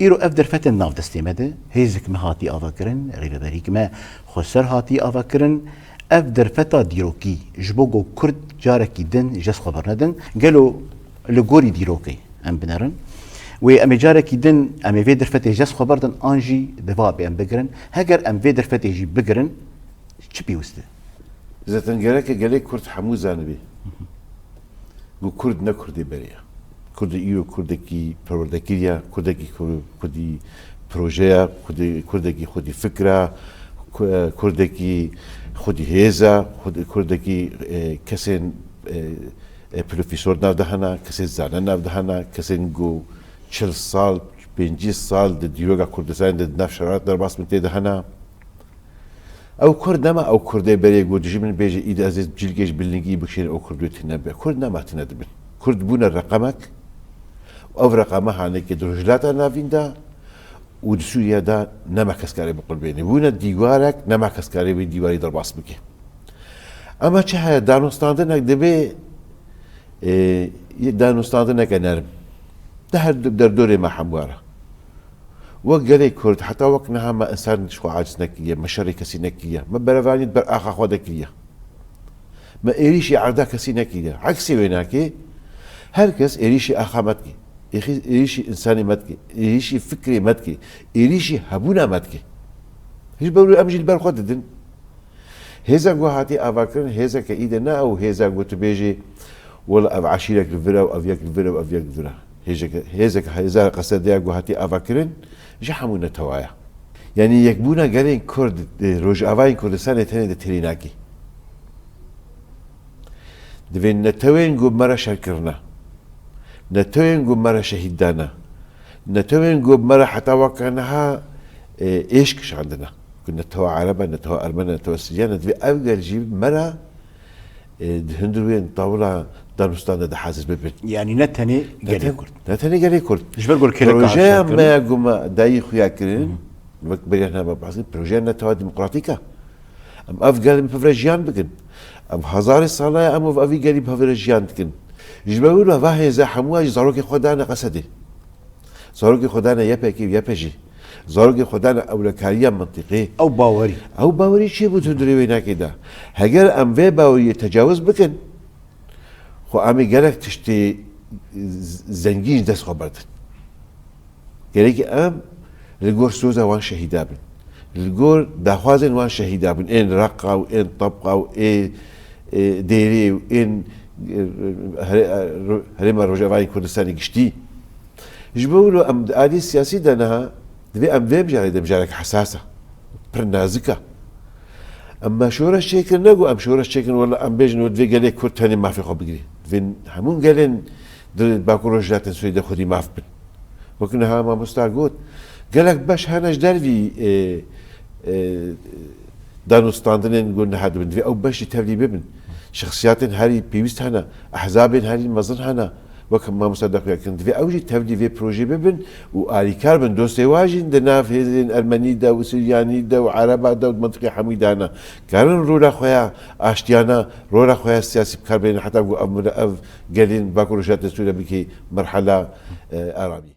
ایرو اف درفت ناو دستی مده هیزک ما هاتی آوا کرن ریبریک ما خسر هاتی آوا کرن اف درفت دیروکی جبوگو کرد جارکی دن جس خبر ندن قالوا لجوري دیروکی ام بنرن و ام جارکی دن ام في درفت جس خبر دن انجي دواب ام بگرن هگر ام في درفت جي بگرن چی بیوسته زاتن قالك كرد حمو زانبي قو كرد نكردي بريا كرد ايرو كردكي پروردكيريا كردي بروجيا كردكي خودي فكرة كردكي خودي هيزا كردكي كسن بروفيسور ناف دهنا كسن زانن ناف دهنا كسن قو 40 سال 50 سال ديروغا كردستان ناف شرارات در باس من دهنا او كرد نما او كردي بري قو دجي من بيجي ايد عزيز بجلجيش بالنجي بكشين او كردو تنبه كرد نما تندبن كرد بونا رقمك او رقمها عنك درجلات نافين دا ودسوريا دا نما كسكاري بقول بيني بونا ديوارك نما كسكاري بديواري در باس بكي اما چه دانستاندنك دبي دانستاندنك نرم ده در دوري ما حمواره وقالي كرد حتى وقتها ما انسان شو عاجز نكيه ما شري كسي نكيه ما برفاني بر اخا خودكيه ما ايريشي عردا كسي نكيه عكسي ويناكي هركس ايريشي اخا متكي ايريشي انساني متكي ايريشي فكري متكي ايريشي هبونا متكي هيش بقول امجي البر خددن هيزا قو هاتي افاكرن هيزا كايدنا او هيزا قو تبيجي ولا اب عشيرك الفرا وافياك الفرا وافياك الفرا هيزا قصد ياقو هاتي افاكرن جحمونا توايا يعني يكبونا قالين كرد روج افاين كردستان تاني تريناكي دفين نتوين قو مرة شكرنا نتوين قو مرة شهيدانا نتوين قو مرة حتى وكانها ايشكش عندنا كنا نتوى عربا نتوى ارمنا نتوى سجانا دفي افقل جيب مرة هندروين طاولة دانستان ده حاسس ببن يعني نتني قالي كرد نتني قالي كرد مش بقول كلك بروجيه ما يقوم داي خويا كرين مكبري احنا بعضين بروجيه نتوى ديمقراطيكا ام افقل بفرجيان بكن ام هزار صلاة ام افي قالي بفرجيان تكن جبوا له فاهي زحموا زاروكي خدانا قصدي زاروكي خدانا يبكي يبجي زاروكي خدانا اولكاريه منطقيه او باوري شي بو تدري وينا كده هجر ام في باوري تجاوز بكن خو امي قالك تشتي زنجين دس خبرت قالك ام الجور سوزا وان شهيدابن الجور داخوازن وان شهيدابن ان رقه وان طبقه وان ديري وان هريما روجافاي كردستاني قشتي جبولو ام آلي السياسي دانها دبي ام فيم جاري دمجارك حساسة برنازكة اما شورا الشيكن نقو ام شورا الشيكن ولا ام بيجن ودفي قالي كرد هاني ما في خو بقري فين همون قالين باكو رجلات سويدة خودي ما في بن وكنا ما مستعقود قالك باش هاناش دارفي دانستاندنين قلنا حد بن او باش يتهلي ببن شخصيات هاري بيوست هنا احزاب هاري مظن هنا وكم ما مصدق كنت في اوجي تبدي في بروجي ببن وآلي كاربن دوستي واجن دنا في ارمني دا وسرياني دا وعربا دا ومنطقه حميدانا كانوا رولا خويا اشتيانا رولا خويا السياسي بكاربين حتى قالين باكو رجات السورية بكي مرحله ارامي